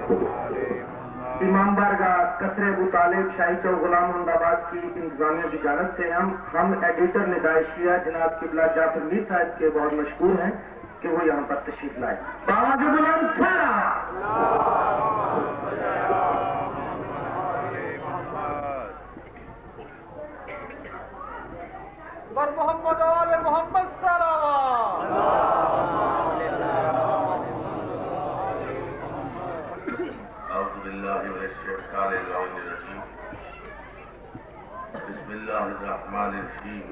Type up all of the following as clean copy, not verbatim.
امام بارگاہ قصر ابو طالب شاہی چوک غلام محمد آباد کی انتظامیہ کی جانب سے ہم ایڈیٹر ندائشیہ جناب قبلہ جعفر میر صاحب کے بہت مشکور ہیں کہ وہ یہاں پر تشریف لائے. بابا کے بلند بر محمد آل محمد صلوات. اعوذ باللہ من الشیطان الرجیم. بسم اللہ الرحمن الرحیم.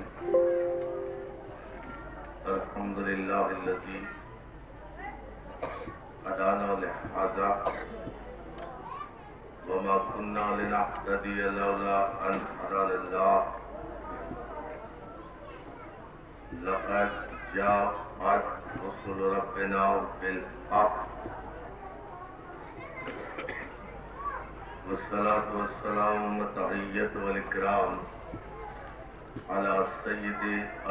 الحمد للہ الذی ہدانا لہذا وما كنا لنهتدی لولا ان هدانا اللہ. لقد جاءت رسل ربنا بالحق والصلاة والسلام والتحیۃ والاکرام على سید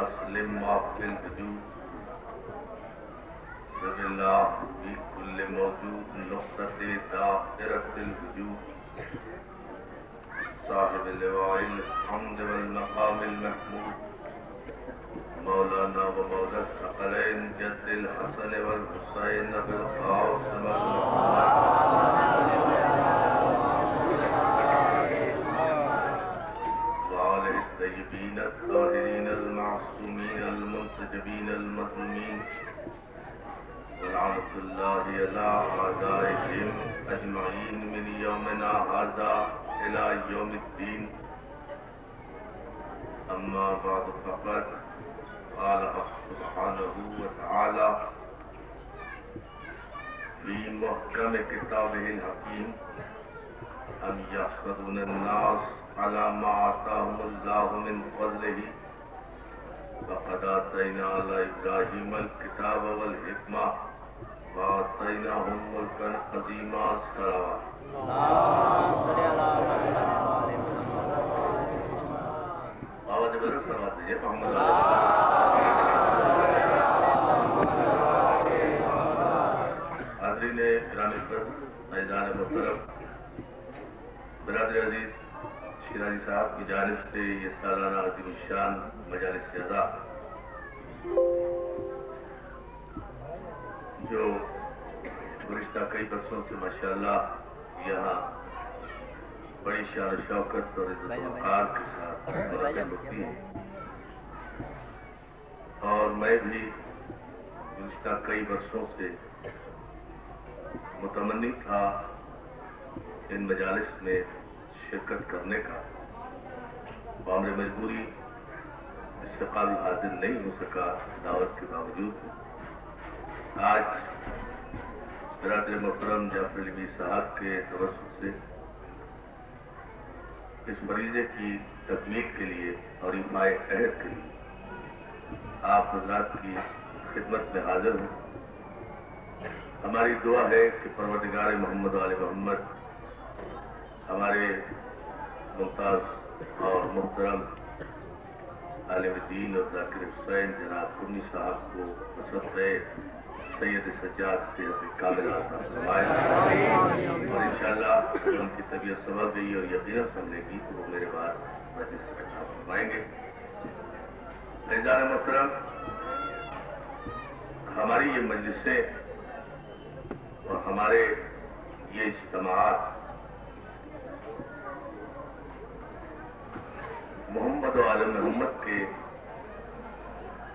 اسلم في الوجود سر اللہ في كل موجود نقطة دائرة الوجود صاحب اللواء الحمد والمقام المحمود مولانا و مولا الثقلین جد الحسن والحسین بالقاسم وآلہ الطیبین الطاہرین المعصومین المنتجبین المظلومین ولعنۃ اللہ علی اعدائہم اجمعین من یومنا ھذا الی یوم الدین. اما بعد فقط قال سبحانه وتعالى في محكم كتابه الحكيم أم يحسدون الناس على ما آتاهم الله من فضله فقد آتينا على إبراهيم الكتاب والحكمة وآتيناهم ملكا عظيما. الصلوات. آواز بڑا صلوات دیجیے محمد حاضرین گرامی عزت عزیزان محترم، برادر عزیز شیرازی صاحب کی جانب سے یہ سالانہ عظیم الشان مجالس اعزاز جو گزشتہ کئی برسوں سے ماشاءاللہ یہاں بڑی شان و شوکت اور عزت و وقار کے ساتھ منعقد ہوتی ہیں، اور میں بھی گزشتہ کئی برسوں سے متمنی تھا ان مجالس میں شرکت کرنے کا. بامر مجبوری اس سے قابل حاضر نہیں ہو سکا دعوت کے باوجود. آج برادر محترم جعفر علی میر صاحب کے توسط سے اس فریضے کی تکمیل کے لیے اور ایفائے عہد کے لیے آپ حضرات کی خدمت میں حاضر ہوں. ہماری دعا ہے کہ پروردگار محمد علیہ محمد ہمارے ممتاز اور محترم عالم دین اور ذاکر حسین جناب قمی صاحب کو بصدقہ سید سجاد سے کامل عطا فرمائے، اور انشاءاللہ ان کی طبیعت سنور گئی اور یقیناً سننے کی تو وہ میرے بعد مجلس سے عطا فرمائیں گے. عزیزان محترم، ہماری یہ مجلسیں اور ہمارے یہ اجتماعات محمد و آل محمد کے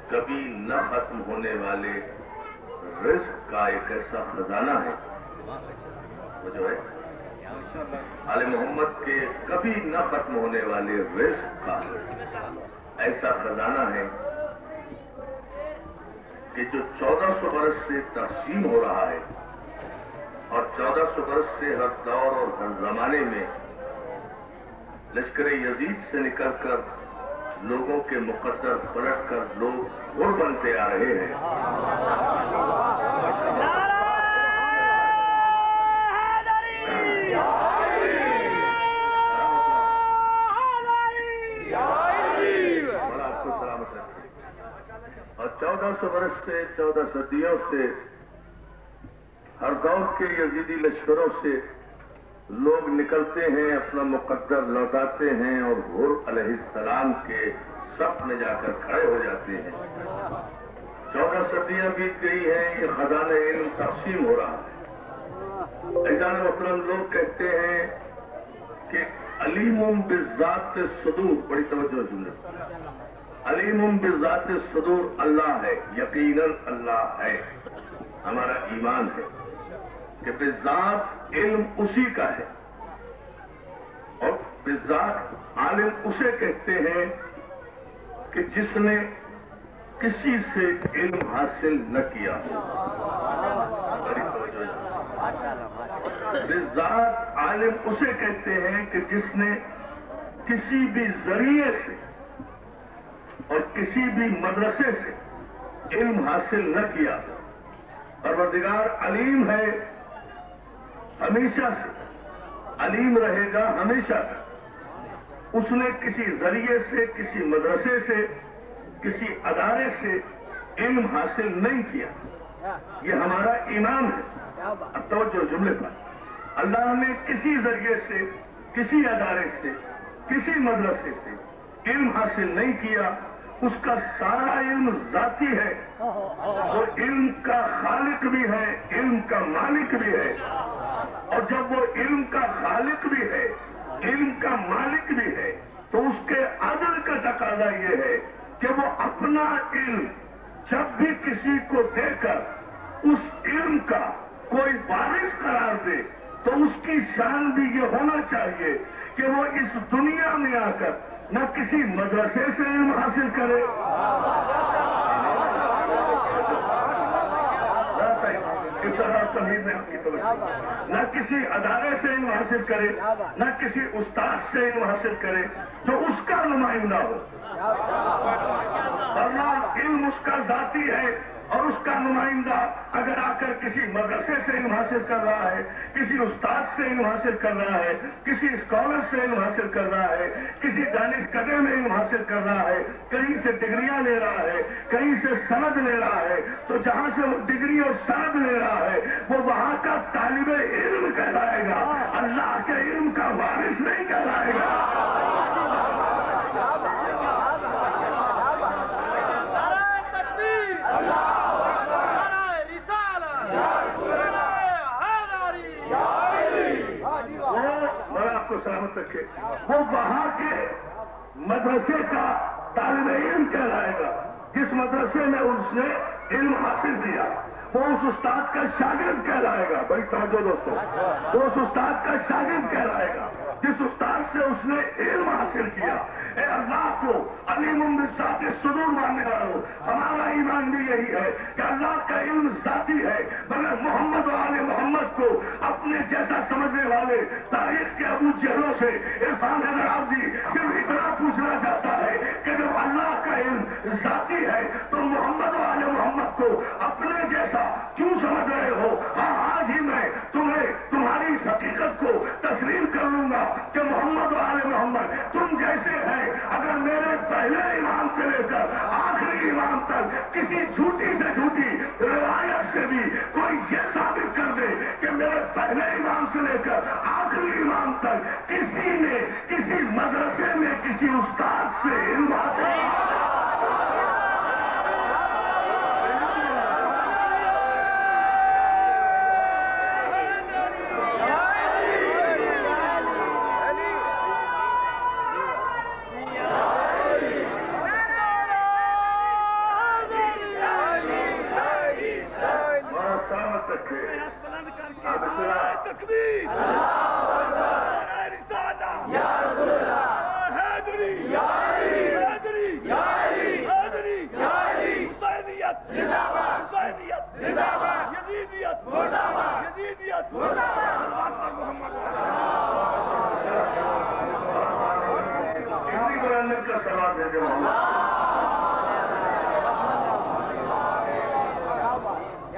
کبھی نہ ختم ہونے والے رزق کا ایک ایسا خزانہ ہے، وہ جو ہے آل محمد کے کبھی نہ ختم ہونے والے رزق کا ایسا خزانہ ہے کہ جو 1400 برس سے تقسیم ہو رہا ہے، اور 1400 برس سے ہر دور اور ہر زمانے میں لشکر یزید سے نکل کر لوگوں کے مقدر پلٹ کر لوگ غر بنتے آ رہے ہیں. بڑا آپ کو سلامت رکھے. اور 1400 برس سے 14 صدیوں سے ہر دور کے یزیدی لشکروں سے لوگ نکلتے ہیں، اپنا مقدر لوٹاتے ہیں اور حور علیہ السلام کے صف میں جا کر کھڑے ہو جاتے ہیں۔ 14 صدیاں بیت گئی ہیں، یہ خزانہ علم تقسیم ہو رہا ہے۔ عزیزان محترم، لوگ کہتے ہیں کہ علیم بذات الصدور، بڑی توجہ جملے، علیم بذات الصدور اللہ ہے، یقیناً اللہ ہے، ہمارا ایمان ہے کہ بذات علم اسی کا ہے، اور بذات عالم اسے کہتے ہیں کہ جس نے کسی سے علم حاصل نہ کیا ہو۔ بذات عالم اسے کہتے ہیں کہ جس نے کسی بھی ذریعے سے اور کسی بھی مدرسے سے علم حاصل نہ کیا۔ پروردگار علیم ہے ہمیشہ سے، علیم رہے گا ہمیشہ۔ اس نے کسی ذریعے سے، کسی مدرسے سے، کسی ادارے سے علم حاصل نہیں کیا، یہ ہمارا ایمان ہے۔ اب توجہ جملے پر، اللہ نے کسی ذریعے سے، کسی ادارے سے، کسی مدرسے سے علم حاصل نہیں کیا، اس کا سارا علم ذاتی ہے، وہ علم کا خالق بھی ہے، علم کا مالک بھی ہے، اور جب وہ علم کا خالق بھی ہے، علم کا مالک بھی ہے، تو اس کے عدل کا تقاضا یہ ہے کہ وہ اپنا علم جب بھی کسی کو دے کر اس علم کا کوئی وارث قرار دے تو اس کی شان بھی یہ ہونا چاہیے کہ وہ اس دنیا میں آ کر نہ کسی مدرسے سے علم حاصل کرے، اس طرح تمہید میں آپ کی توجہ، نہ کسی ادارے سے علم حاصل کرے، نہ کسی استاد سے علم حاصل کرے جو اس کا نمائندہ ہو، ورنہ علم اس کا ذاتی ہے، اور اس کا نمائندہ اگر آ کر کسی مدرسے سے علم حاصل کر رہا ہے، کسی استاد سے علم حاصل کر رہا ہے، کسی اسکالر سے علم حاصل کر رہا ہے، کسی دانش کدے میں علم حاصل کر رہا ہے، کہیں سے ڈگریاں لے رہا ہے، کہیں سے سند لے رہا ہے، تو جہاں سے وہ ڈگری اور سند لے رہا ہے وہ وہاں کا طالب علم کہلائے گا، اللہ کے علم کا وارث نہیں کہلائے گا۔ سلامت رکھے، وہ وہاں کے مدرسے کا طالب علم کہلائے گا جس مدرسے میں اس نے علم حاصل کیا، وہ اس استاد کا شاگرد کہلائے گا۔ بڑی توجہ دوستوں، وہ اس استاد کا شاگرد کہلائے گا جس استاد سے اس نے علم حاصل کیا۔ اے اللہ کو علیم بذات الصدور ماننے والوں، ہمارا ایمان بھی یہی ہے کہ اللہ کا علم ذاتی ہے، مگر محمد و آل محمد کو اپنے جیسا سمجھنے والے تاریخ کے ابو جہلوں سے عرفان حیدرآبادی صرف اتنا پوچھنا چاہتا ہے کہ جب اللہ کا علم ذاتی ہے تو محمد و آل محمد کو اپنے جیسا کیوں سمجھ رہے ہو؟ ہاں، آج ہی میں تمہیں تمہاری اس حقیقت کو تسلیم کر لوں گا کہ محمد و آل محمد تم جیسے ہیں۔ اگر میرے پہلے امام سے لے کر آخری امام تک کسی جھوٹی سے جھوٹی روایت سے بھی کوئی یہ ثابت کر دے کہ میرے پہلے امام سے لے کر آخری امام تک کسی نے کسی مدرسے میں کسی استاد سے علم حاصل کا سوال ہے جو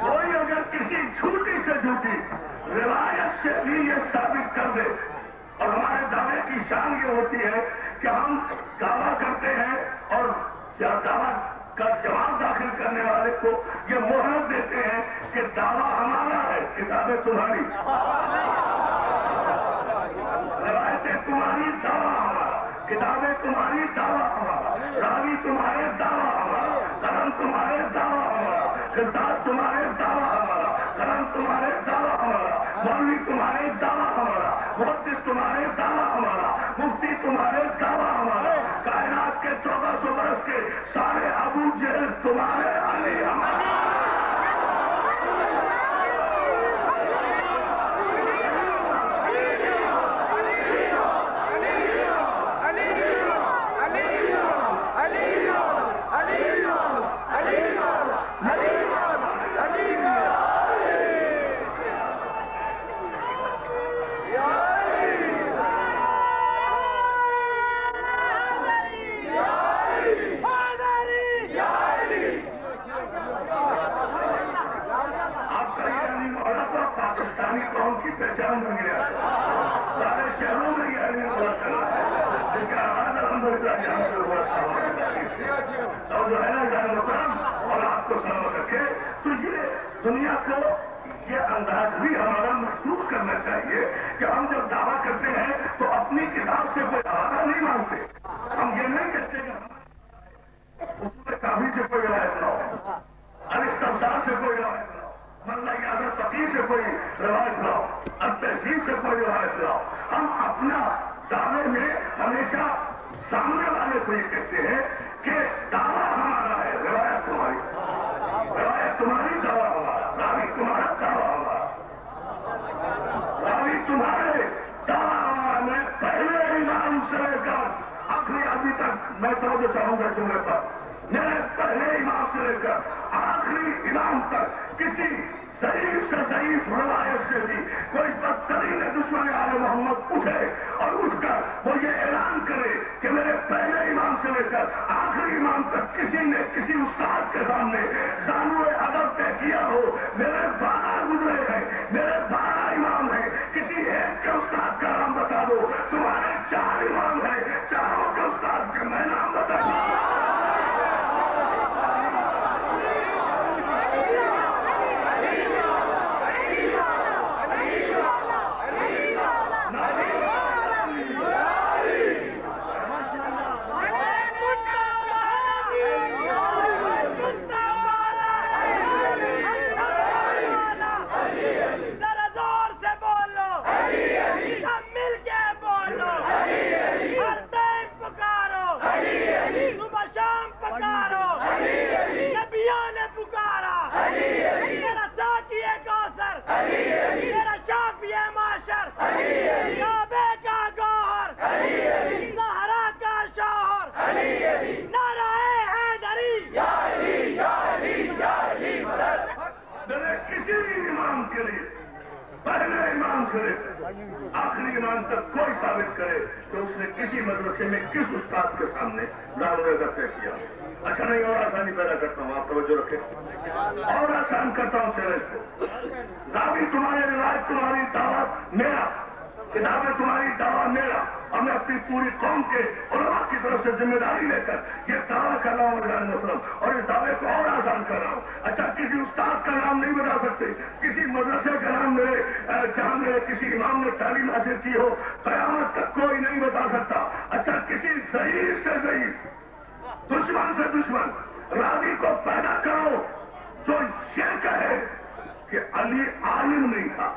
کوئی اگر کسی جھوٹی سے جھوٹی روایت سے بھی یہ ثابت کر دے، اور ہمارے دعوے کی شان یہ ہوتی ہے کہ ہم دعویٰ کرتے ہیں اور دعویٰ کا جواب داخل کرنے والے کو یہ مہلت دیتے ہیں کہ دعویٰ ہمارا ہے، کتابیں تمہاری، روایتیں تمہاری، دعویٰ ہمارا، کتابیں تمہاری، دعویٰ ہمارا، راوی تمہارے، دعویٰ ہمارا، قلم تمہارے، دعویٰ ہمارا، کردار تمہارے، دعویٰ ہمارا، قلم تمہارے، دعویٰ ہمارا، مولوی تمہارے، دعویٰ ہمارا، محدث تمہارے، دعویٰ ہمارا، مفتی تمہارے، دعویٰ ہمارا، کائنات کے 1400 برس کے سارے ابو جہل تمہارے، علی ہمارا۔ پاکستانی قوم کی پہچان بن گیا، سارے شہروں میں یہ علی ہوا چلا ہے، جس کا آغاز الحمدللہ یہاں سے ہوا تھا، اور جو ہے نا جان محترم اور آپ کو سلامت رکھے، تو یہ دنیا کو یہ انداز بھی ہمارا محسوس کرنا چاہیے کہ ہم جب دعویٰ کرتے ہیں تو اپنی کتاب سے کوئی حوالہ نہیں مانگتے، ہم یہ نہیں کہتے کہ اصول کافی سے کوئی روایت نہ ہو، الاستبصار سے کوئی روایت نہ ہو، ملا یاد فقیر سے کوئی روایت لاؤ، التہذیب سے کوئی روایت لاؤ، ہم اپنا دعوے میں ہمیشہ سامنے والے کو یہ کہتے ہیں کہ دعویٰ ہمارا ہے، روایت تمہاری، دعویٰ ہمارا، راوی تمہارا، دعویٰ ہمارا، راوی تمہارے، دعویٰ ہمارا۔ میں پہلے امام سے لے کر آخری آدمی تک میں توجہ چاہوں گا جملے پر، میرے پہلے امام سے لے کر آخری امام تک کسی ضعیف سے ضعیف روایت سے بھی کوئی بدترین دشمن آل محمد اٹھے اور اٹھ کر وہ یہ اعلان کرے کہ میرے پہلے امام سے لے کر آخری امام تک کسی نے کسی استاد کے سامنے زانو ادب طے کیا ہو، میرے 12 گزرے ہیں، میرے 12 امام ہیں، کسی ایک کے استاد کا نام بتا دو، تمہارے 4 امام ہیں، چاروں کے استاد کا میں نام بتا دوں۔ آخری امام تک کوئی ثابت کرے کہ اس نے کسی مدرسے میں کس استاد کے سامنے دعوے کا طے کیا۔ اچھا نہیں، اور آسانی پیدا کرتا ہوں، آپ توجہ رکھیں، اور آسان کرتا ہوں چیلنج کو۔ راوی تمہارے، روایت تمہاری، دعوت میرا، کتابیں تمہاری، دعویٰ میرا، اور میں اپنی پوری قوم کے علماء کی طرف سے ذمہ داری لے کر یہ دعویٰ کر رہا ہوں جان محترم، اور اس دعوے کو اور آسان کر رہا ہوں۔ اچھا، کسی استاد کا نام نہیں بتا سکتے، کسی مدرسے کا نام میرے جہاں میرے کسی امام نے تعلیم حاصل کی ہو، قیامت تک کوئی نہیں بتا سکتا۔ اچھا، کسی ضعیف سے ضعیف، دشمن سے دشمن راوی کو پیدا کرو جو یہ کہے کہ علی عالم نہیں تھا۔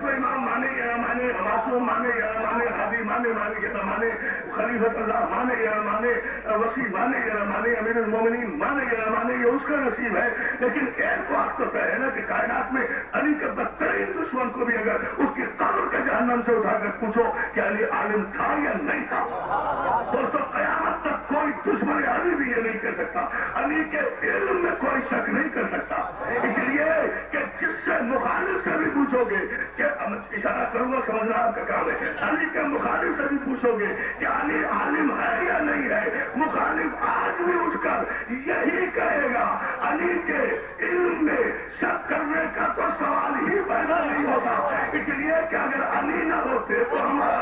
کوئی امام مانے یا نہ مانے، معصوم مانے یا نہ مانے، حبی مانے یا نہ مانے، خلیفۃ اللہ مانے یا نہ مانے، وسیع مانے یا نہ مانے، امیر المومنین مانے یا نہ مانے، یہ اس کا نصیب ہے۔ لیکن ایک بات تو طے ہے نا کہ کائنات میں علی کے بدترین دشمن کو بھی اگر اس کی قبر کے جہنم سے اٹھا کر پوچھو کہ علی عالم تھا یا نہیں تھا، دوستو قیامت تک کوئی دشمن علی بھی یہ نہیں کہہ سکتا، علی کے علم میں کوئی شک نہیں کر سکتا۔ اس لیے کہ جس سے مخالف سے بھی پوچھو گے کہ اشارہ کروں گا، سمجھنا آپ کا کام ہے، علی کے مخالف سے بھی پوچھو گے کہ علی عالم ہے یا نہیں ہے، مخالف آج بھی اٹھ کر یہی کہے گا، علی کے علم میں شک کرنے کا تو سوال ہی پیدا نہیں ہوتا۔ اس لیے کہ اگر علی نہ ہوتے تو ہمارا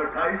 28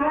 2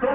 2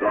2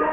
2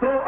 2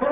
2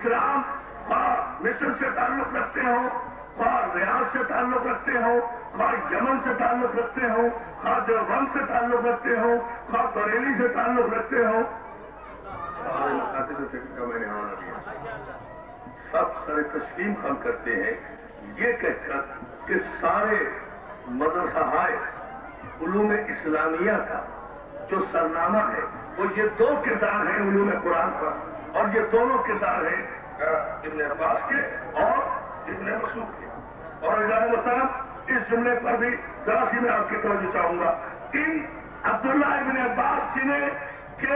اسلام مصر سے تعلق رکھتے ہوں، ریاض سے تعلق رکھتے ہوں، یمن سے تعلق رکھتے ہوں، دیوبند سے تعلق رکھتے ہوں، بریلی سے تعلق رکھتے ہوں، سارے مکاتب فکر کا میں نے حوالہ دیا، سب سر تسلیم ہم کرتے ہیں یہ کہہ کر کہ سارے مدرسہ علوم اسلامیہ کا جو سرنامہ ہے وہ یہ دو کردار ہیں علوم قرآن پر، اور یہ دونوں کردار ہیں ابن عباس کے اور ابن مسعود کے۔ اور اجازت محترم اس جملے پر بھی ذرا سی میں آپ کی توجہ چاہوں گا کہ عبداللہ ابن عباس جنہیں کہ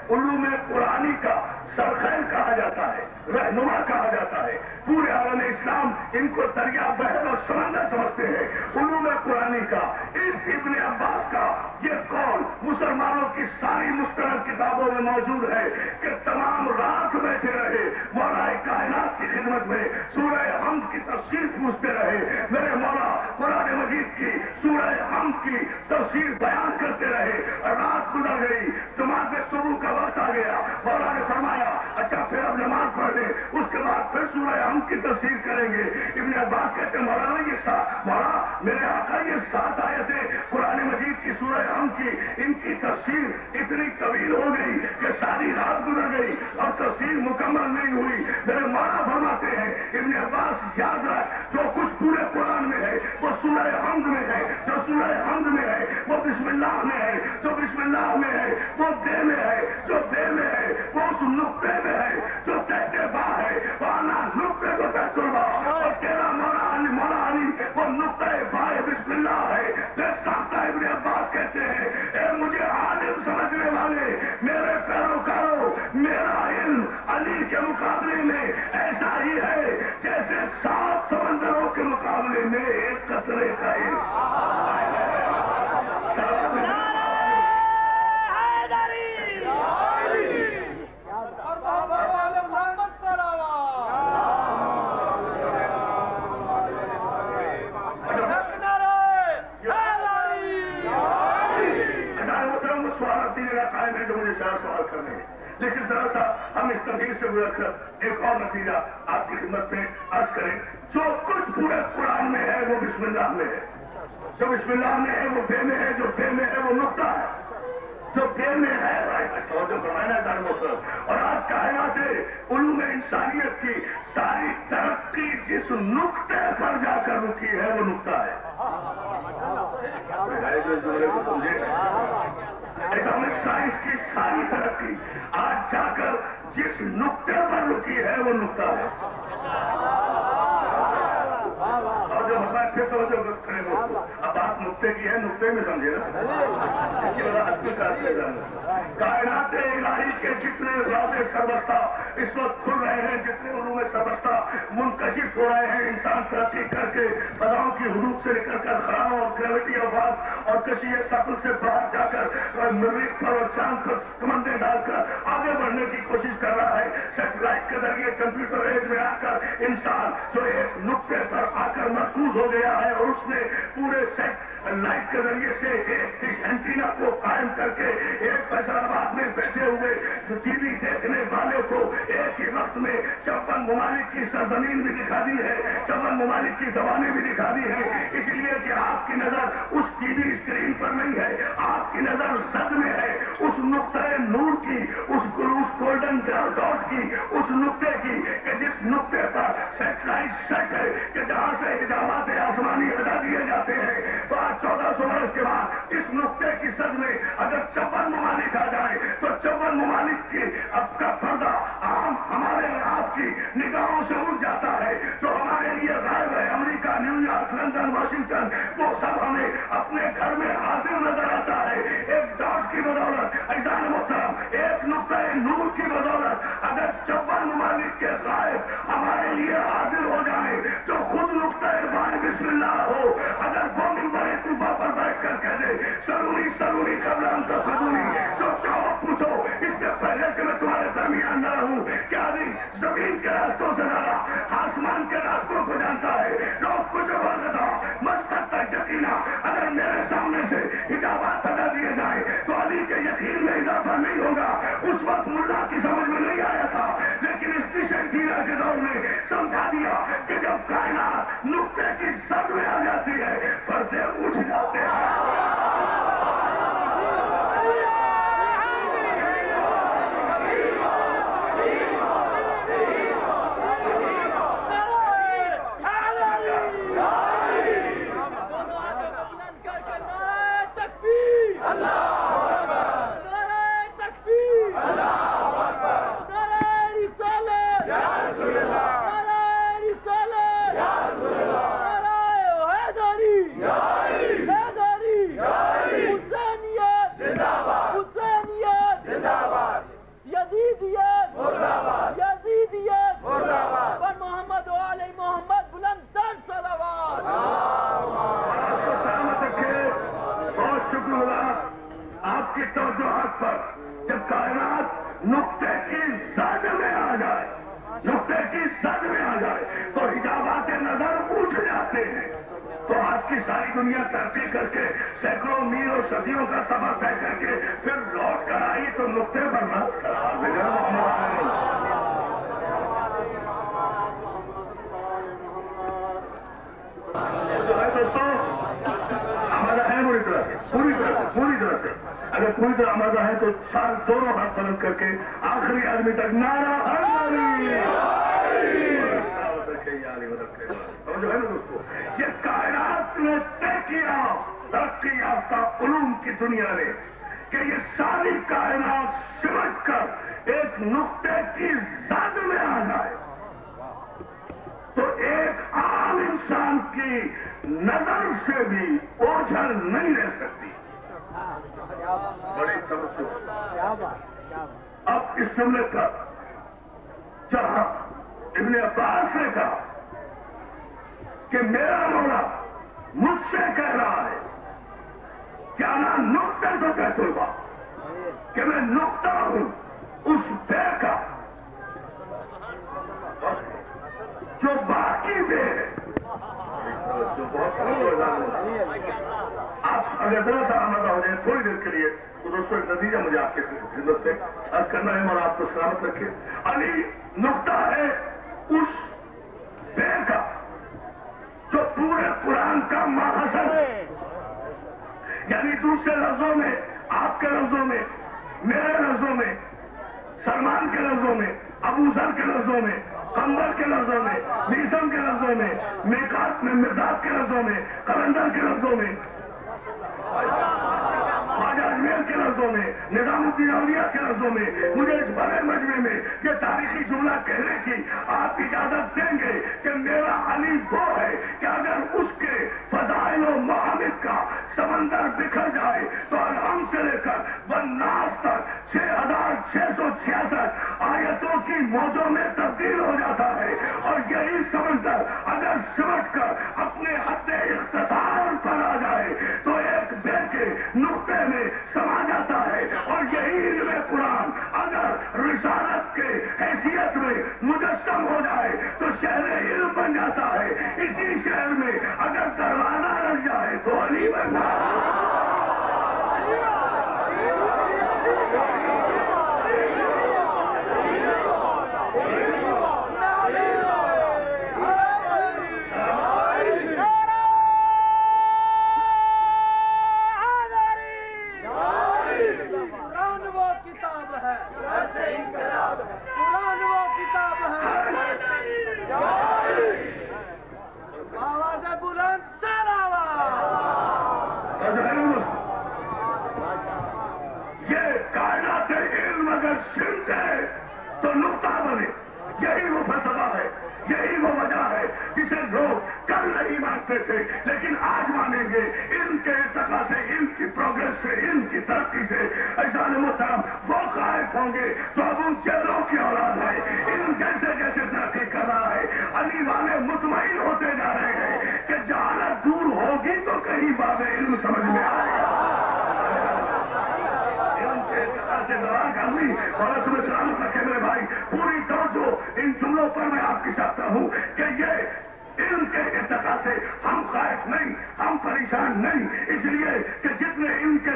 علوم قرآنی کا سرخیل کہا جاتا ہے، رہنما کہا جاتا ہے، پورے عالم اسلام ان کو دریا بحر اور سمندر سمجھتے ہیں، علوم قرآنی کا اس ابن عباس کا یہ قول مسلمانوں کی ساری مستند کتابوں میں موجود ہے کہ تمام رات بیٹھے رہے مولا کائنات کی خدمت میں سورہ حمد کی تفسیر پوچھتے رہے، میرے مولا قرآن مجید کی سورہ حمد کی تفسیر بیان کرتے رہے، رات گزر گئی، جماعت صبح کا وقت آ گیا، مولا نے فرمایا اچھا پھر اب نماز پڑھ دیں، اس کے بعد پھر سورہ حمد کی تفسیر کریں گے۔ ابن عباس کہتے ہیں مولانا مولا میرے آقا یہ 7 آیتیں قرآن مجید کی سورہ حمد کی ان کی تفسیر اتنی طویل ہو گئی کہ ساری رات گزر گئی اور تفسیر مکمل نہیں ہوئی۔ میرے مولا فرماتے ہیں ابن عباس یاد رکھ جو کچھ پورے قرآن میں ہے وہ سورہ حمد میں ہے، جو سورہ حمد میں ہے وہ بسم اللہ میں ہے، جو بسم اللہ میں ہے وہ دے میں ہے، جو دے میں ہے وہ اس نقطے میں ہے، جو کہتے با ہے وانا نقطے کو کہتے با، اور تیرا مولا علی وہ نقطہ بائے بسم اللہ ہے۔ پھر ساختہ ابن عباس کہتے ہیں اے مجھے عالم سمجھنے والے میرے پیروکاروں، میرا علم علی کے مقابلے میں ایسا ہی ہے جیسے 7 سمندروں کے مقابلے میں ایک قطرے کا علم۔ لیکن ذرا سا ہم اس تنظیم سے گزر کر ایک اور نتیجہ آپ کی خدمت میں عرض کریں، جو کچھ پورے قرآن میں ہے وہ بسم اللہ میں ہے، جو بسم اللہ میں ہے وہ بے میں ہے، جو بے میں ہے وہ نقطہ ہے، جو بے میں ہے جو فرمانا دار محترم۔ اور آج کائنات علوم انسانیت کی ساری ترقی جس نقطے پر جا کر رکی ہے وہ نقطہ ہے۔ اٹامک سائنس کی ساری ترقی آج جا کر جس نقطے پر رکی ہے وہ نقطہ ہے۔ اور جو ہمارے پھر توجہ کریں اب بات نقطے کی ہے، نقطے میں سمجھے نا، اس کی وضاحت کے ساتھ لے جانا۔ کائنات الہی کے جتنے راز سربستہ اس وقت کھل رہے ہیں، جتنے علوم سربستہ منکشف ہو رہے ہیں، انسان ترقی کر کے فضاؤں کی حدود سے نکل کر خلاؤں اور گریوٹی آواز اور کشی ثقل سے باہر جا کر مریخ پر اور چاند پر کمندیں ڈال کر آگے بڑھنے کی کوشش کر رہا ہے۔ سیٹلائٹ کے ذریعے کمپیوٹر ایج میں آ کر انسان جو ایک نقطے پر آ کر مرکوز ہو گیا ہے اور اس نے پورے لائٹ کے ذریعے سے ایک اینٹینا کو قائم کر کے ایک فیصل آباد میں بیٹھے ہوئے ٹی وی دیکھنے والے کو ایک ہی وقت میں 56 ممالک کی سرزمین بھی دکھا دی ہے، 56 ممالک کی زبانیں بھی دکھا دی ہے، اس لیے کہ آپ کی نظر اس ٹی وی اسکرین پر نہیں ہے، آپ کی نظر زد میں ہے اس نقطۂ نور کی، اس گولڈن ڈاٹ کی، اس نقطے کی کہ جس نقطے پر سیٹلائٹ سیٹ ہے کہ جہاں سے حجابات آسمانی ہٹا دیے جاتے ہیں۔ تو آج 1400 برس کے بعد اس نقطے کی سد میں اگر 56 ممالک آ جائے تو 56 ممالک کی اب کا پردہ عام ہمارے اور آپ کی نگاہوں سے اٹھ جاتا ہے، جو ہمارے لیے غائب ہے، امریکہ، نیو یارک، لندن، واشنگٹن، وہ سب ہمیں اپنے گھر میں حاضر نظر آتا ہے۔ ایک ڈاٹ کی بدولت عزیزان محترم، ایک نقطۂ نور کی بدولت اگر 56 ممالک کے غائب ہمارے لیے حاضر ہو جائے تو خود نقطۂ بائیں بسم اللہ ہو، اگر وہ ممبر طوبہ پر بیٹھ کر کہہ دے سرونی سرونی قبل ان تفضونی، تو چاہو پوچھو اس سے پہلے کہ میں تمہارے درمیان نہ رہوں، کیا نہیں زمین کے راستوں سے زیادہ آسمان کے راستوں کو جانتا ہے۔ لوگ کچھ بولتا مستق تک یقینا اگر میرے سامنے سے حجابات ہٹا دیے جائیں تو علی کے یقین میں اضافہ نہیں ہوگا۔ اس وقت ملا کی سمجھ میں نہیں آیا تھا، لیکن اس ڈش اینٹینا نقطے کی سد میں آ جاتی ہے، پردے اٹھ جاتے ہیں۔ جب کائنات نقطے کی زد میں آ جائے، نقطے کی زد میں آ جائے تو حجابات نظر اٹھ جاتے ہیں۔ تو آج کی ساری دنیا ترقی کر کے سینکڑوں میل اور صدیوں کا سفر طے کر کے پھر لوٹ کر آئی تو نقطے بننا جو ہے دوستوں ہمارا ہے پوری طرح سے اگر پوری طرح آمادہ ہے تو دونوں ہاتھ بلند کر کے آخری آدمی تک نعرہ جو ہے نا دوستوں، یہ کائنات نے طے کیا ترقی یافتہ علوم کی دنیا نے کہ یہ ساری کائنات سمجھ کر ایک نقطے کی زد میں آ جائے تو ایک عام انسان کی نظر سے بھی اوجھل نہیں رہ سکتی۔ بڑی توجہ۔ اب اس جملے پر جہاں ابن عباس نے کہا کہ میرا مولا مجھ سے کہہ رہا ہے کیا نہ نقطے تو کہتے ہوگا کہ میں نقطہ ہوں اس بے کا جو باقی بے ہے، جو بہت آپ اگر ذرا سا آمادہ ہو جائیں تھوڑی دیر کے لیے تو دوستوں ایک نتیجہ مجھے آپ کے خدمت سے عرض کرنا ہے اور آپ کو سلامت رکھے۔ علی نقطہ ہے اس بے کا جو پورے قرآن کا ماحصل ہے، یعنی دوسرے لفظوں میں، آپ کے لفظوں میں، میرے لفظوں میں، سلمان کے لفظوں میں، ابو ذر کے لفظوں میں، قمر کے لفظوں میں، میسم کے لفظوں میں، میقات میں مرداد کے لفظوں میں، قلندر کے لفظوں میں، خواجہ اجمیر کے لفظوں میں، نظام الدین اولیاء کے لفظوں میں، مجھے اس بڑے مجمع میں یہ تاریخی جملہ کہنے کی آپ اجازت دیں گے کہ میرا علی وہ ہے کہ اگر اس کے فضائل و محامد کا سمندر بکھر جائے تو الحم سے لے کر والناس تک 6666 آیتوں کی موجوں میں تبدیل ہو جاتا ہے، اور یہی سمندر اگر سمجھ کر اپنے حد اختصار پر آ جائے تو ایک بے کے نقطے میں سما جاتا ہے، اور یہی علم قرآن اگر رسالت کے حیثیت میں مجسم ہو جائے تو شہر علم بن جاتا ہے، اسی شہر میں اگر دروازہ لگ جائے تو علی بن جاتا ہے۔ تو نقطہ بنے، یہی وہ فلسفہ ہے، یہی وہ وجہ ہے جسے لوگ کل نہیں مانتے تھے لیکن آج مانیں گے۔ علم کے ارتقاء سے، علم کی پروگریس سے، علم کی ترقی سے عزیزان محترم وہ قائد ہوں گے تو ابو جہلوں کی اولاد ہے۔ علم جیسے جیسے ترقی کر رہا ہے علی والے مطمئن ہوتے جا رہے ہیں کہ جہالت دور ہوگی تو کہیں باب علم سمجھ میں آئے گا۔ اور تمہیں سلامت رکھے میرے بھائی، پوری توجہ ان جملوں پر میں آپ کی چاہتا ہوں کہ یہ علم کے ارتقاء سے ہم خائف نہیں، ہم پریشان نہیں، اس لیے کہ جتنے علم کے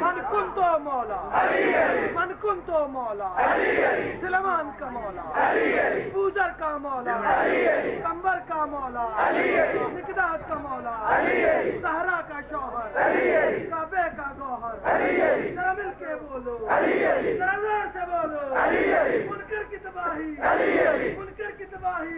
من كنت مولا من كنت مولا سلیمان کا مولا بوزر کا مولا کمبر کا مولا مقداد کا مولا زہرا کا شوہر کعبے کا گوہر ذرا مل کے بولو ذرا زور سے بولو منکر کی تباہی منکر کی تباہی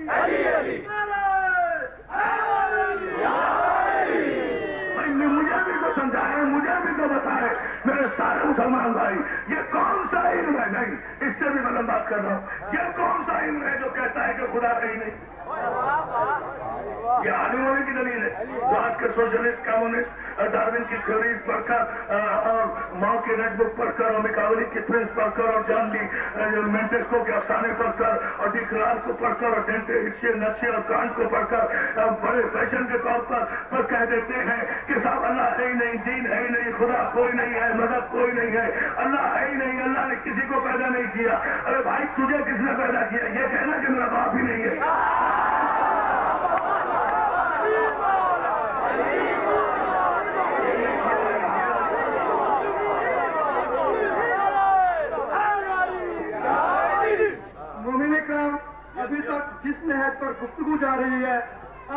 مجھے بھی تو سمجھائے، مجھے بھی تو بتائے میرے سارے مسلمان بھائی، یہ کون سا علم ہے؟ نہیں، اس سے بھی میں بات کر رہا ہوں، یہ کون سا علم ہے جو کہتا ہے کہ خدا کہیں نہیں؟ یہ عالم ہونے کی دلیل ہے جو آج کے سوشلسٹ، کمیونسٹ، ڈارون کی تھیوریز پڑھ کر اور ماؤ کی ریڈ بک پڑھ کر اور میکاولی کی پرنس پڑھ کر اور جان لی مینٹسکو کے افسانے پڑھ کر اور ڈی کلارک کو پڑھ کر اور ڈینٹے نقشے اور کانٹ کو پڑھ کر بڑے فیشن کے طور پر کہہ دیتے ہیں کہ صاحب اللہ ہے ہی نہیں، دین ہے ہی نہیں، خدا کوئی نہیں ہے، مذہب کوئی نہیں ہے، اللہ ہے ہی نہیں، اللہ نے کسی کو پیدا نہیں کیا۔ ارے بھائی تجھے کس نے پیدا کیا؟ یہ کہنا کہ میرا باپ ہی نہیں ہے۔ مومن اکرام، ابھی تک جس نہج پر گفتگو جا رہی ہے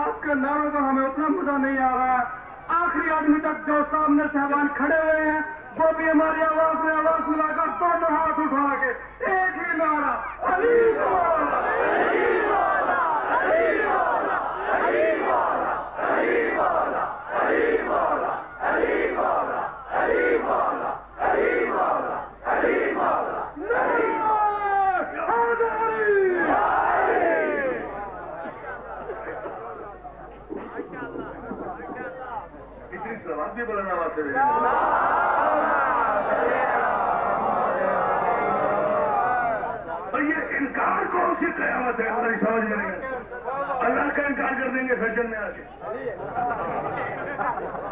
آپ کے نعروں کا ہمیں اتنا مزہ نہیں آ رہا ہے۔ آخری آدمی تک جو سامنے صاحبان کھڑے ہوئے ہیں وہ بھی ہماری آواز میں آواز ملا کر دونوں ہاتھ اٹھا کے ایک ہی نعرہ علی مولا، علی مولا، علی مولا، علی مولا، علی مولا، علی مولا، علی مولا، علی مولا، علی مولا، علی مولا، اتنی سوال بھی بولنا وہاں سے اور یہ انکار کون سی قیامت ہے؟ ہماری سمجھ میں نہیں ہے۔ اللہ کا انکار کر دیں گے فیشن میں آ کے۔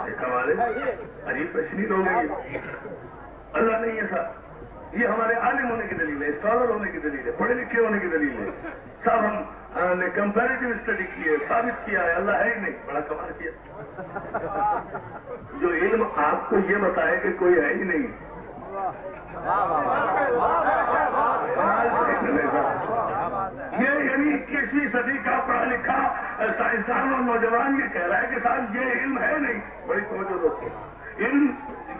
ایک ہمارے عجیب تشریح ہو گئی، اللہ نہیں ہے صاحب۔ یہ ہمارے عالم ہونے کی دلیل ہے، اسکالر ہونے کی دلیل ہے، پڑھے لکھے ہونے کی دلیل ہے۔ صاحب ہم نے کمپیریٹیو اسٹڈی کی ہے، ثابت کیا ہے اللہ ہے ہی نہیں، بڑا کمال کیا۔ جو علم آپ کو یہ بتائے کہ کوئی ہے ہی نہیں، یہ یعنی 21ویں صدی کا پڑھا لکھا سائنسدان اور نوجوان یہ کہہ رہا ہے کہ صاحب یہ علم ہے نہیں۔ بڑی توجہ دوستوں، علم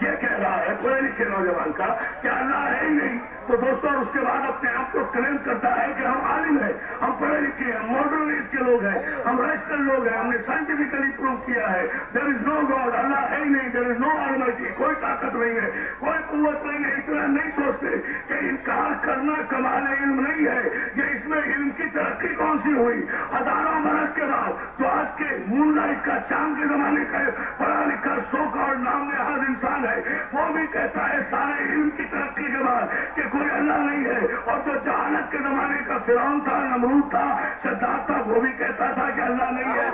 یہ کہہ رہا ہے پڑھے لکھے نوجوان کا کہ اللہ ہے ہی نہیں، تو دوستوں اس کے بعد اپنے آپ کو کلیم کرتا ہے کہ ہم عالم ہیں، ہم پڑھے لکھے ہیں، ماڈرن ایج کے لوگ ہیں، ہم ریشنل لوگ ہیں، ہم نے سائنٹیفکلی پروو کیا ہے دیر از نو گاڈ، اللہ ہے ہی نہیں، دیر از نو آلمائٹی، کوئی طاقت نہیں ہے، کوئی قوت نہیں ہے. اتنا نہیں سوچتے کہ انکار کرنا کمال علم نہیں ہے، یہ اس میں علم کی ترقی کون سی ہوئی. ہزاروں برس کے بعد جو آج کے مون لائٹ کا چاند کے زمانے کا پڑھا لکھا سو کارڈ نام نہاد انسان ہے، وہ بھی کہتا ہے سارے علم کی ترقی کے بعد کہ کوئی اللہ نہیں ہے. اور جو جہالت کے زمانے کا فرعون تھا، نمرود تھا، شداد تھا، وہ بھی کہتا تھا کہ اللہ نہیں ہے.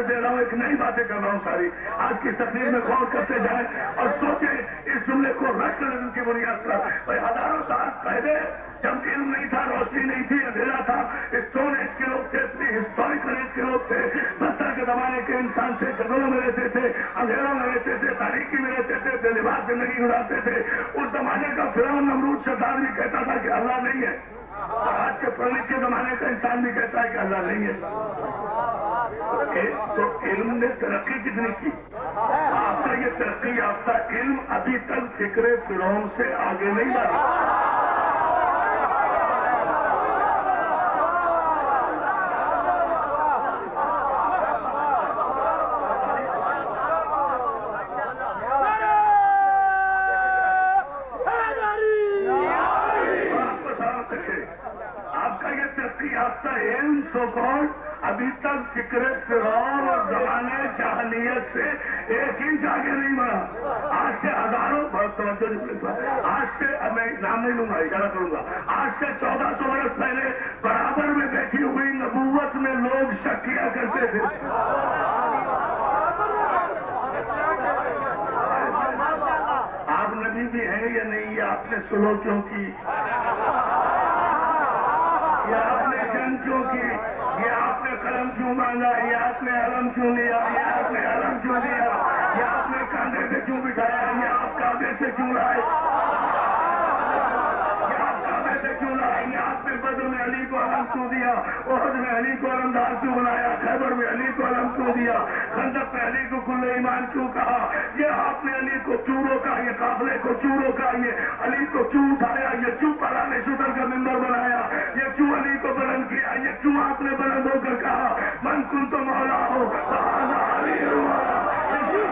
دے رہا ہوں، ایک نئی باتیں کر رہا ہوں ساری. آج کی تقریر میں غور کرتے جائیں اور سوچیں اس جملے کو راشٹرزم کی بنیاد پر. بھائی ہزاروں سال پہلے جب علم نہیں تھا، روشنی نہیں تھی، اندھیرا تھا، اسٹون ایج کے لوگ تھے، ہسٹوریکل ایج کے لوگ تھے، پتھر کے زمانے کے انسان تھے، جنگلوں میں رہتے تھے، اندھیروں میں رہتے تھے، تاریکی میں رہتے تھے، بے لباس زندگی گزارتے تھے. اس زمانے کا فرعون نمرود شداد بھی کہتا تھا کہ اللہ نہیں ہے. آج کے پڑھنے کے زمانے کا انسان بھی کہتا ہے کہ اللہ نہیں ہے. تو علم نے ترقی کتنی کی؟ آپ کا یہ ترقی یافتہ علم ابھی تک فکر فرعون سے آگے نہیں بڑھا. آپ کا یہ ترقی یافتہ علم سو کال ابھی تک فکر فرعون اور زمانے جاہلیت سے ایک انچ آگے نہیں بڑھا. آج سے ہزاروں آج سے میں نام نہیں لوں گا، اشارہ کروں گا، آج سے 1400 برس پہلے برابر میں بیٹھی ہوئی نبوت میں لوگ شک کیا کرتے تھے. آپ نبی بھی ہیں یا نہیں، یہ آپ نے سلو کیوں کی، یہ آپ نے جنگ کیوں کی، یہ آپ نے قلم کیوں مانگا، یہ آپ نے علم کیوں لیا، یہ آپ نے علم کیوں لیا، یہ آپ نے کاندھے پہ کیوں بٹھایا، یہ آپ کعبے سے کیوں لائے، یہ آپ کعبے سے کیوں لائے، یہ آپ نے بدر میں علی کو علم کیوں دیا، احد میں علی کو علمدار کیوں بنایا، خیبر میں علی کو علم کیوں دیا، خندق میں علی کو کل ایمان کیوں کہا، یہ آپ نے علی کو کیوں روکا، یہ قافلے کو کیوں روکا، یہ علی کو کیوں اٹھایا، یہ کیوں پرانے شتر کا ممبر بنایا، یہ کیوں علی کو بلند کیا، یہ کیوں آپ نے بلند ہو کر کہا من کن تو مولا ہو علی مولا،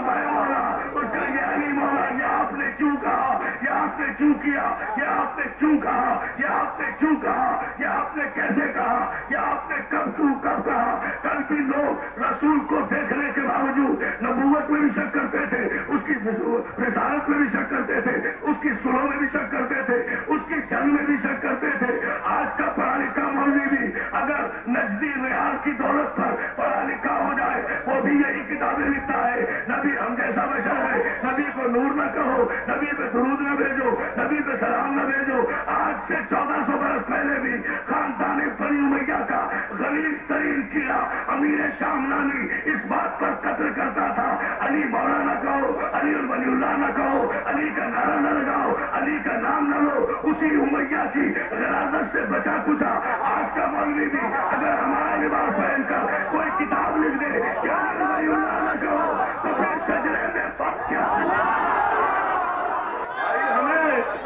میں مولا، اس کا یہ علی مولا. یہ آپ نے کیوں کہا، یہ آپ نے کیوں کیا، یہ آپ نے کیوں کہا، یہ آپ نے کیوں کہا، یہ آپ نے کیسے کہا، یہ آپ نے کب کہا. کل بھی لوگ رسول کو دیکھنے کے باوجود نبوت میں بھی شک کرتے تھے، اس کی رسالت میں بھی شک کرتے تھے، اس کی سلو میں بھی شک کرتے تھے، اس کی جنگ میں بھی شک کرتے تھے. آج کا پڑھا لکھا مولوی بھی اگر نجدی ریال کی دولت پر پڑھا لکھا ہو جائے وہ بھی یہی کتابیں لکھتا ہے، نبی ہم جیسا بشر ہے، نبی کو نور نہ کہو، نبی پہ درود نہ بھیجو، نبی پہ سلام نہ بھیجو. آج سے 1400 برس پہلے بھی خاندان بنی امیہ کا غلیظ ترین کیڑا امیر شامنانی اس بات پر قتل کرتا تھا علی مولا نہ کہو، علی ولی اللہ نہ کہو، علی کا نعرہ نہ لگاؤ، علی کا نام نہ لو. اسی امیہ کی غلاظت سے بچا کچا آج کا مولوی بھی اگر ہمارا لباس پہن کر کوئی کتاب لکھ دے کہ علی ولی اللہ نہ کہو تو پھر شجرے میں فرق کیا؟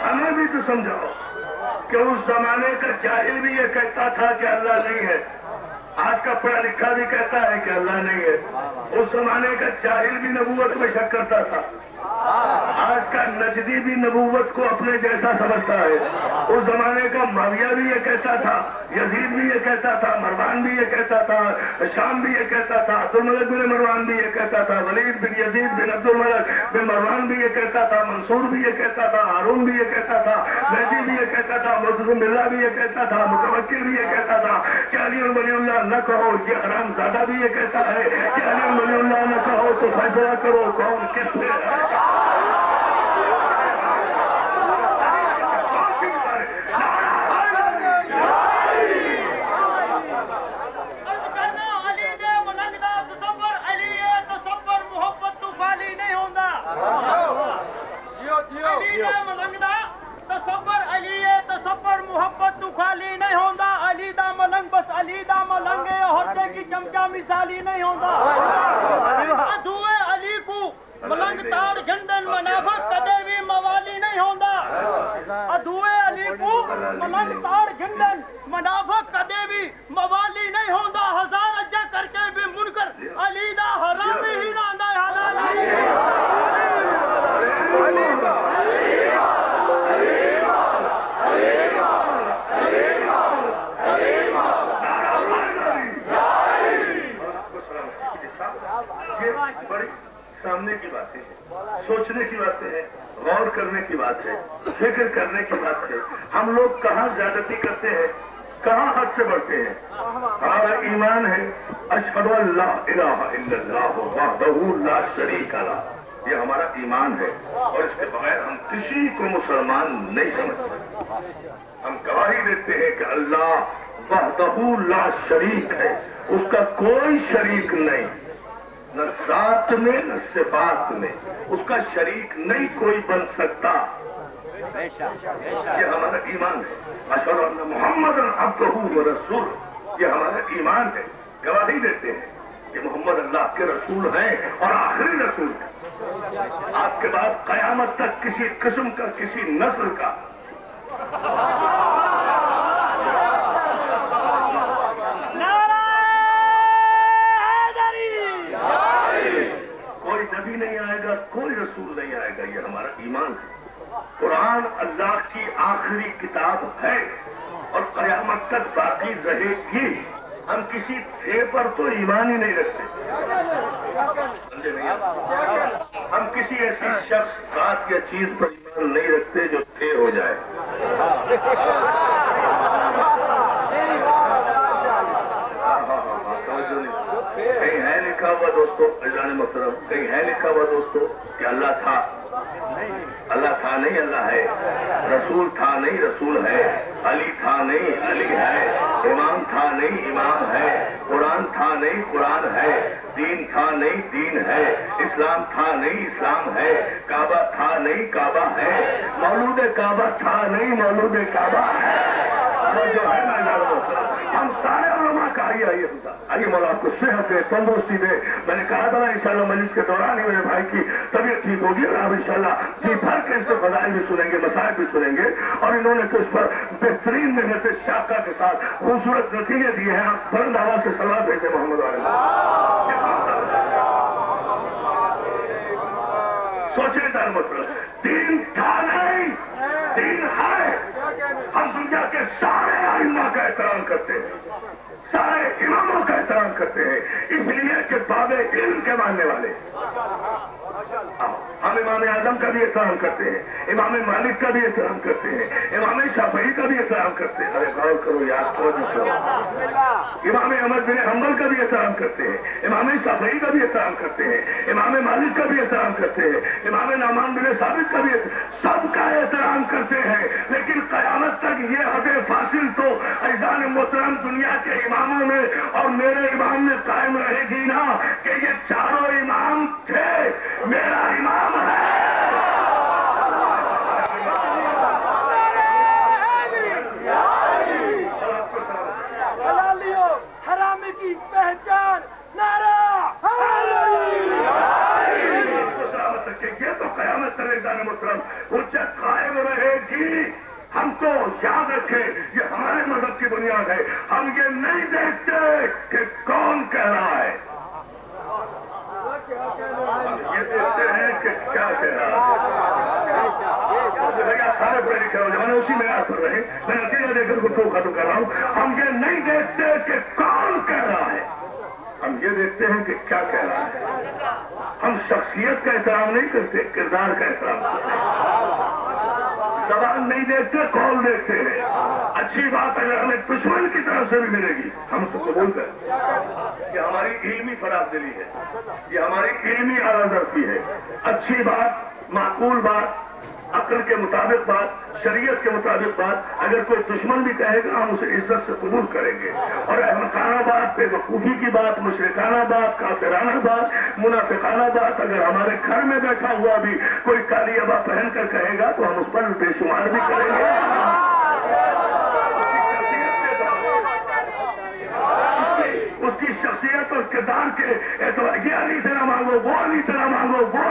ہمیں بھی تو سمجھاؤ کہ اس زمانے کا جاہل بھی یہ کہتا تھا کہ اللہ نہیں ہے، آج کا پڑھا لکھا بھی کہتا ہے کہ اللہ نہیں ہے. اس زمانے کا جاہل بھی نبوت میں شک کرتا تھا، آج کا نجدی بھی نبوت کو اپنے جیسا سمجھتا ہے. اس زمانے کا معاویہ بھی یہ کہتا تھا، یزید بھی یہ کہتا تھا، مروان بھی یہ کہتا تھا، شام بھی یہ کہتا تھا، عبد الملک بن مروان بھی یہ کہتا تھا، ولید بن یزید بن عبد الملک بن مروان بھی یہ کہتا تھا، منصور بھی یہ کہتا تھا، ہارون بھی یہ کہتا تھا، مہدی بھی یہ کہتا تھا، معتصم باللہ بھی یہ کہتا تھا، متوکل بھی یہ کہتا تھا کہ علی ولی اللہ نہ کہو. یہ حرام زادہ بھی یہ کہتا ہے کہ علی ولی اللہ نہ کہو تو فیصلہ کرو کون کس پہ ہے. ملنگ دا تصور علی ہے، تصور گندن منافع کدے بھی موالی نہیں ہوندا ادھوے علی کو ملنگ تاڑ گندن منافع کدے بھی موالی نہیں ہوندا ہزار اجا کر کے بھی منکر علی دا حرامی ہی نہ آندا حلال بڑی سامنے کی باتیں ہیں، سوچنے کی باتیں ہیں، غور کرنے کی بات ہے، فکر کرنے کی بات ہے. ہم لوگ کہاں زیادتی کرتے ہیں، کہاں حد سے بڑھتے ہیں. ہمارا ایمان ہے اشہد ان لا الہ الا اللہ وحدہ لا شریک لہ، یہ ہمارا ایمان ہے اور اس کے بغیر ہم کسی کو مسلمان نہیں سمجھتے. ہم گواہی دیتے ہیں کہ اللہ وحدہ لا شریک ہے، اس کا کوئی شریک نہیں، نہ ذات میں نہ صفات میں اس کا شریک نہیں کوئی بن سکتا. یہ ہمارا ایمان ہے. اشہد ان محمد عبدہ و رسول، یہ ہمارا ایمان ہے. گواہی دیتے ہیں کہ محمد اللہ کے رسول ہیں اور آخری رسول ہیں. آپ کے بعد قیامت تک کسی قسم کا کسی نسل کا کوئی نبی نہیں آئے گا، کوئی رسول نہیں آئے گا. یہ ہمارا ایمان ہے. قرآن اللہ کی آخری کتاب ہے اور قیامت تک باقی رہے گی. ہم کسی تھے پر تو ایمان ہی نہیں رکھتے. ہم کسی ایسی شخص ذات یا چیز پر ایمان نہیں رکھتے جو تھے ہو جائے. کہیں ہے لکھا ہوا دوستو، اجان محترم، کہیں ہے لکھا ہوا دوستو کہ اللہ تھا؟ اللہ تھا نہیں، اللہ ہے. رسول تھا نہیں، رسول ہے. علی تھا نہیں، علی ہے. امام تھا نہیں، امام ہے. قرآن تھا نہیں، قرآن ہے. دین تھا نہیں، دین ہے. اسلام تھا نہیں، اسلام ہے. کعبہ تھا نہیں، کعبہ ہے. مولود کعبہ تھا نہیں، مولود کعبہ ہے. جو ہے نا ہم سارے علماء کا آئیے مولا آپ کو صحت دے، تندرستی دے. میں نے کہا تھا انشاءاللہ مجلس کے دوران ہی میرے بھائی کی طبیعت ٹھیک ہوگی اور آپ انشاءاللہ جی بھر کے اس کے فضائل بھی سنیں گے، مسائل بھی سنیں گے. اور انہوں نے تو اس پر بہترین محنت شاقہ کے ساتھ خوبصورت نتیجے دیے ہیں. آپ بلند آواز سے سلام بھیجیں محمد والے. سوچیں دار مطلب دین تھا نہیں، دین ہے. ہم دنیا کے سارے ائمہ کا احترام کرتے ہیں، سارے اماموں کا احترام کرتے ہیں، اس لیے کہ باب علم کے ماننے والے. ہم امام اعظم کا بھی احترام کرتے ہیں، امام مالک کا بھی احترام کرتے ہیں، امام شافعی کا بھی احترام کرتے ہیں. ارے غور کرو یاد کرو. امام احمد بن حنبل کا بھی احترام کرتے ہیں، امام شافعی کا بھی احترام کرتے ہیں، امام مالک کا بھی احترام کرتے ہیں، امام نعمان بن ثابت کا بھی سب کا احترام کرتے ہیں. لیکن قیامت تک یہ حد فاصل تو ایزان محترم دنیا کے اماموں میں اور میرے امام میں قائم رہے گی نا کہ یہ چاروں امام تھے، میرا امام ہے. حلالیوں حرامی کی پہچان نعرہ یہ تو قیامت تک ایزان محترم حجت قائم رہے گی. ہم تو یاد رکھیں یہ ہمارے مذہب کی بنیاد ہے. ہم یہ نہیں دیکھتے کہ کون کہہ رہا ہے، ہم یہ دیکھتے ہیں کہ کیا کہہ رہا ہے. سارے پڑھے لکھے ہو جانے اسی معیار پر رہے. میں نتیجہ دے کر گفتگو ختم کر رہا ہوں. ہم یہ نہیں دیکھتے کہ کون کہہ رہا ہے، ہم یہ دیکھتے ہیں کہ کیا کہہ رہا ہے. ہم شخصیت کا احترام نہیں کرتے، کردار کا احترام کرتے ہیں. زبان نہیں دیکھتے، قول دیکھتے ہیں. اچھی بات اگر ہمیں دشمن کی طرف سے بھی ملے گی ہم اس کو قبول کریں. یہ ہماری علمی فراخ دلی ہے، یہ ہماری علمی اعلیٰ ذرفی ہے. اچھی بات، معقول بات، عقل کے مطابق بات، شریعت کے مطابق بات اگر کوئی دشمن بھی کہے گا ہم اسے عزت سے قبول کریں گے. اور احمقانہ بات، بے وقوفی کی بات، مشرکانہ بات، کافرانہ بات، منافقانہ بات اگر ہمارے گھر میں بیٹھا ہوا بھی کوئی کالی ابا پہن کر کہے گا تو ہم اس پر بے شمار بھی کریں گے. اس کی شخصیت اور کردار کے اعتبار یہ علی سے نہ مانگو، وہ علی سے نہ مانگو، وہ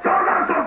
1400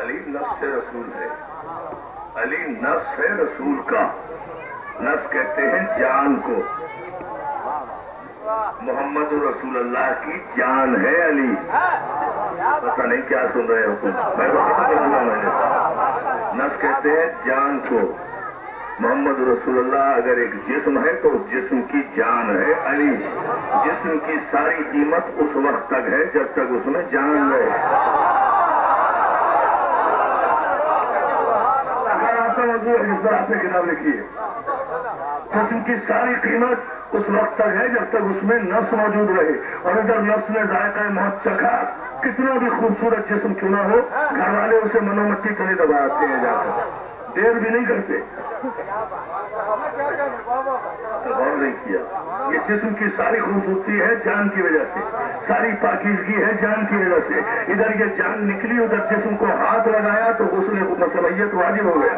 علی نفس رسول ہے، علی نفس ہے رسول کا، نفس کہتے ہیں جان کو، محمد رسول اللہ کی جان ہے علی۔ پتہ نہیں کیا سن رہے ہو تم، میں نفس کہتے ہیں جان کو، محمد رسول اللہ اگر ایک جسم ہے تو جسم کی جان ہے علی۔ جسم کی ساری قیمت اس وقت تک ہے جب تک اس میں جان رہے۔ اگر آپ کا موضوع ہے جس پر آپ نے کتاب لکھی ہے، جسم کی ساری قیمت اس وقت تک ہے جب تک اس میں نفس موجود رہے، اور اگر نفس نے ذائقہ موت چکھا، کتنا بھی خوبصورت جسم کیوں نہ ہو، گھر والے اسے منو مٹی کلی دباتے ہیں، جا کر دیر بھی نہیں کرتے۔ غور نہیں کیا، یہ جسم کی ساری خوبصورتی ہے جان کی وجہ سے، ساری پاکیزگی ہے جان کی وجہ سے۔ ادھر یہ جان نکلی، ادھر جسم کو ہاتھ لگایا تو غسل مسلحیت واجب ہو گیا۔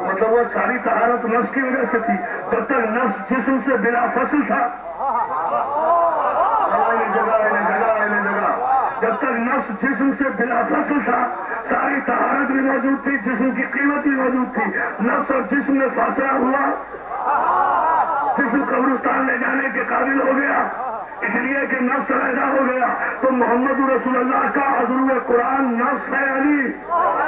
مطلب وہ ساری طہارت نفس کی وجہ سے تھی۔ جب تک نفس جسم سے بلا فصل تھا، جب تک نفس جسم سے بلا فصل تھا، ساری طہارت بھی موجود تھی، جسم کی قیمت بھی موجود تھی۔ نفس اور جسم میں فاصلہ ہوا، جسم قبرستان لے جانے کے قابل ہو گیا، اس لیے کہ نفس علیحدہ ہو گیا۔ تو محمد رسول اللہ کا عضو قرآن نفس ہے علی،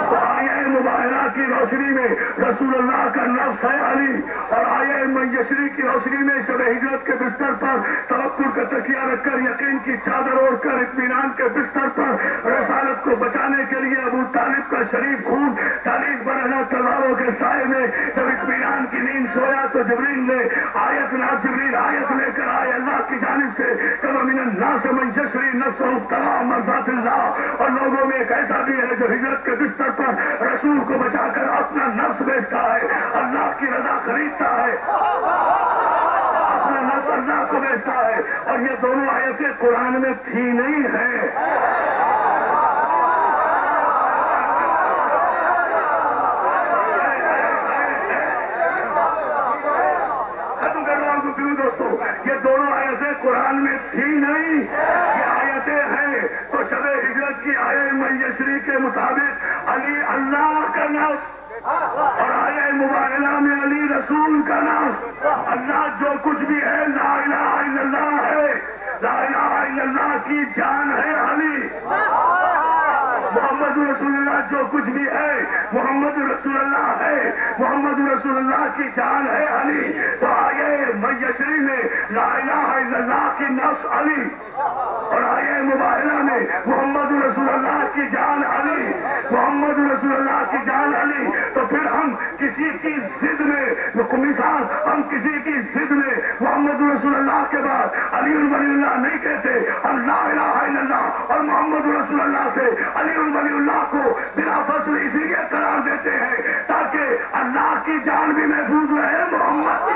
تو آیہ مباہرہ کی روشنی میں رسول اللہ کا نفس ہے علی، اور آیہ میسری کی روشنی میں شب ہجرت کے بستر پر توکل کا تکیہ رکھ کر، یقین کی چادر اوڑھ کر، اطمینان کے بستر پر رسالت کو بچانے کے لیے ابو طالب کا شریف خون 40 برہنہ تلواروں کے سائے میں جب اطمینان کی نیند سویا تو جبریل نے جبریل آیت لے کر آئے اللہ کی جانب سے، کما من الناس من یشری نفسہ ابتغاء مرضات اللہ، اور لوگوں میں ایک ایسا بھی ہے جو ہجرت کے بستر پر رسول کو بچا کر اپنا نفس بیچتا ہے، اللہ کی رضا خریدتا ہے، اپنا نفس اللہ کو بیچتا ہے۔ اور یہ دونوں آیتیں قرآن میں تھی نہیں ہے۔ ختم کر رہا ہوں کیوں دوستوں، یہ دونوں آیتیں قرآن میں تھی نہیں، یہ آیتیں ہیں۔ تو شب ہجرت کی آیہ میسری کے مطابق علی اللہ کا نفس، اور آیہ مباہرہ میں علی رسول کا نفس۔ اللہ جو کچھ بھی ہے لا الہ الا اللہ ہے، لا الہ الا اللہ کی جان ہے علی۔ محمد رسول اللہ جو کچھ بھی ہے محمد رسول اللہ ہے، محمد رسول اللہ کی جان ہے علی۔ تو آیہ میسری میں لا الہ الا اللہ کی نفس علی، اور آیہ مباہرہ میں محمد رسول اللہ کی جان علی، محمد رسول اللہ کی جان علی۔ تو پھر ہم کسی کی ضد میں مثال، ہم کسی کی ضد میں محمد رسول اللہ کے بعد علی ولی اللہ نہیں کہتے، ہم لا الہ الا اللہ اور محمد رسول اللہ سے علی ولی اللہ کو بلا فصل اس لیے قرار دیتے ہیں تاکہ اللہ کی جان بھی محفوظ رہے، محمد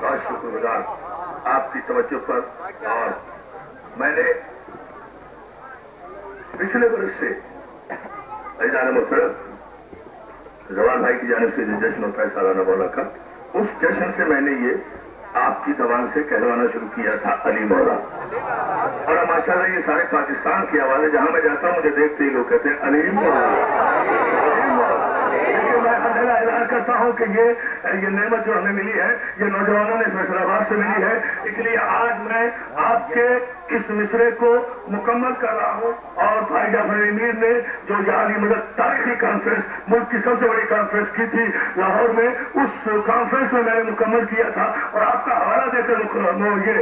بہت شکر گزار آپ کی توجہ پر۔ اور میں نے پچھلے برس سے ایزان محترم زوال بھائی کی جانب سے جو جشن ہوتا ہے سالانہ مولا کا، اس جشن سے میں نے یہ آپ کی زبان سے کہلوانا شروع کیا تھا علی مولا، اور ماشاءاللہ یہ سارے پاکستان کی آواز ہے، جہاں میں جاتا ہوں مجھے دیکھتے ہی لوگ کہتے ہیں علی مولا۔ میں اندھیرا اعلان کرتا ہوں کہ یہ نعمت جو ہمیں ملی ہے یہ نوجوانوں نے فیصل آباد سے ملی ہے، اس لیے آج میں آپ کے اس مصرے کو مکمل کر رہا ہوں۔ اور بھائی جعفر امیر نے جو علی مدد تاریخی کانفرنس، ملک کی سب سے بڑی کانفرنس کی تھی لاہور میں، اس کانفرنس میں نے مکمل کیا تھا اور آپ کا حوالہ دے کر یہ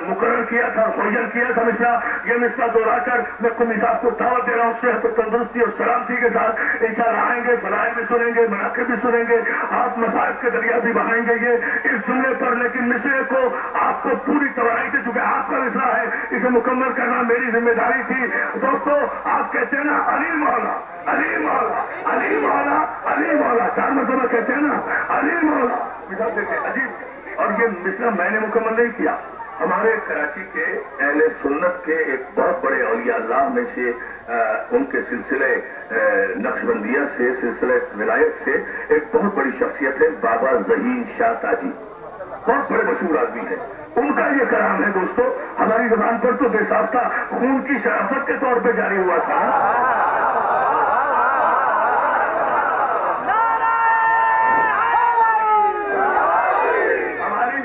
مقرر کیا تھا، معین کیا تھا مصرع۔ یہ مصرع دوہرا کر میں قمی صاحب کو دعوت دے رہا ہوں، صحت و تندرستی اور سلامتی کے ساتھ انشاءاللہ آئیں گے، فضائل بھی سنیں گے، مناقب بھی سنیں گے، آپ مصائب کے دریا بھی بہائیں گے یہ اس جملے پر، لیکن مصرے کو آپ کو پوری توانائی سے، چونکہ آپ کا مصرع ہے، اسے مکمل کرنا میری ذمہ داری تھی۔ دوستو آپ کہتے ہیں نا علی مولا، علی مولا، علی مولا، علی مولا، 4 مرتبہ کہتے ہیں نا علی مولا، مثال دیکھیں عجیب۔ اور یہ مصرع میں نے مکمل نہیں کیا، ہمارے کراچی کے اہل سنت کے ایک بہت بڑے اولیاء اللہ میں سے ان کے سلسلے نقشبندیہ سے سلسلے ولایت سے ایک بہت بڑی شخصیت ہے بابا ظہین شاہ تاجی، بہت بڑے مشہور آدمی ہیں. ان کا یہ کلام ہے دوستو، ہماری زبان پر تو بے ساختہ خون کی شرافت کے طور پہ جاری ہوا تھا.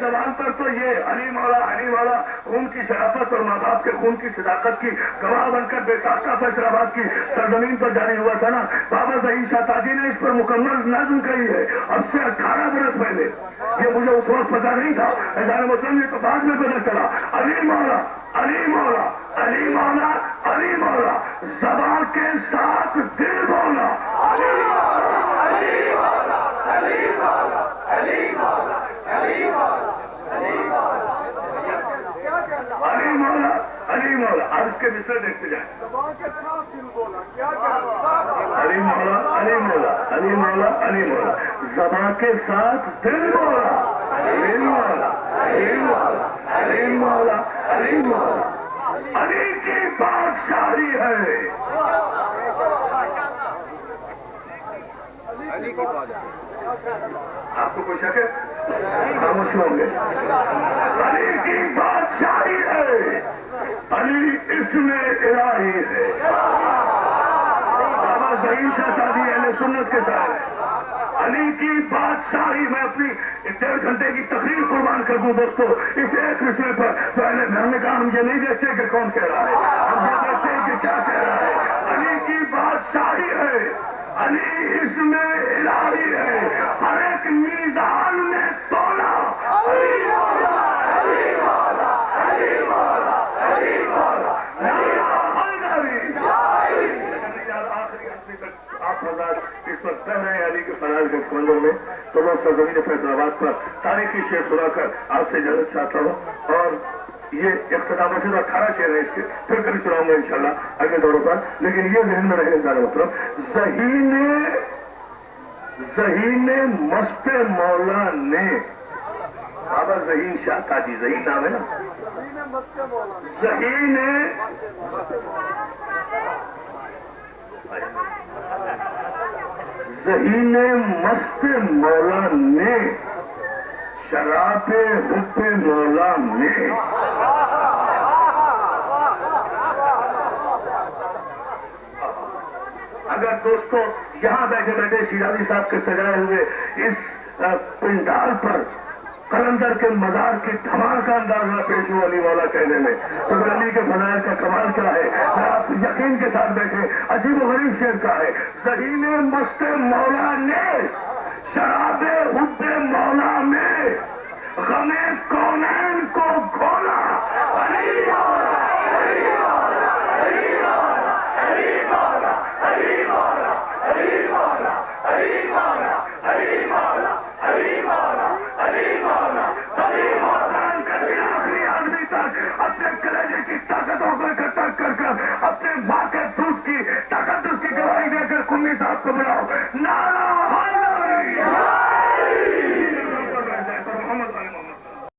زبان پر تو یہ علی مولا خون کی شرافت اور ماں باپ کے خون کی صداقت کی گواہ بن کر بے ساختہ فیصل آباد کی سرزمین پر جاری ہوا تھا نا. بابا ظہیر شاہ تاجی نے اس پر مکمل نظم کہی ہے اب سے 18 برس پہلے. یہ مجھے اس وقت پتا نہیں تھا، ایزان مسلم یہ تو بعد میں پتا چلا. علی مولا علی مولا علی مولا علی مولا، زبان کے ساتھ دل بولا. علی مولا علی مولا علی مولا علی مولا علی مولا علی مولا علی مولا. اب اس کے مصرے دیکھتے جائیں. علی مولا علی مولا علی مولا علی مولا، زبان کے ساتھ دل بولا. علی مولا علی مولا علی مولا علی مولا. علی کی بادشاہی ہے. آپ کو کوئی شک ہے؟ خاموش ہوں گے. علی کی بادشاہی ہے، علی اس میں الہی ہے. بابا ظہیر شاہ تاجی اہل سنت کے ساتھ علی کی بادشاہی. میں اپنی 1.5 گھنٹے کی تقریر قربان کر دوں دوستو اس ایک مسئلے پر. پہلے ہم نے کہا ہم یہ نہیں دیکھتے کہ کون کہہ رہا ہے، ہم یہ دیکھتے ہیں کہ کیا کہہ رہا ہے. علی کی بادشاہی ہے، علی اس میں الہی ہے، ہر ایک میزان میں تولا. علی مولا علی مولا علی مولا علی مولا آپ حضرات اس پر کہہ رہے ہیں علی کے فضائل کے سمندر میں. تو میں سرزمین فیصل آباد پر تاریخی شعر سنا کر آپ سے اجازت چاہتا ہوں. اور یہ اختتام سے 18 شعر ہے اس کے، پھر کبھی سناؤں گا انشاءاللہ اگلے دوروں پر. لیکن یہ ذہن میں رہے زیادہ مطلب ذہین مست مولا نے. بابا ظہین شاہ تاجی، ظہین نام ہے نا، ذہین مست مولا نے شراب حب مولا میں. اگر دوستو یہاں بیٹھے بیٹھے شیرازی صاحب کے سجائے ہوئے اس پنڈال پر قلندر کے مزار کی دھمال کا اندازہ پیش ہو علی مولا کہنے میں، تو علی کے فضائل کا کمال کیا ہے. آپ یقین کے ساتھ بیٹھے. عجیب و غریب شعر کا ہے. ذہین مست مولا نے شراب حب مولا میں غم کونین کو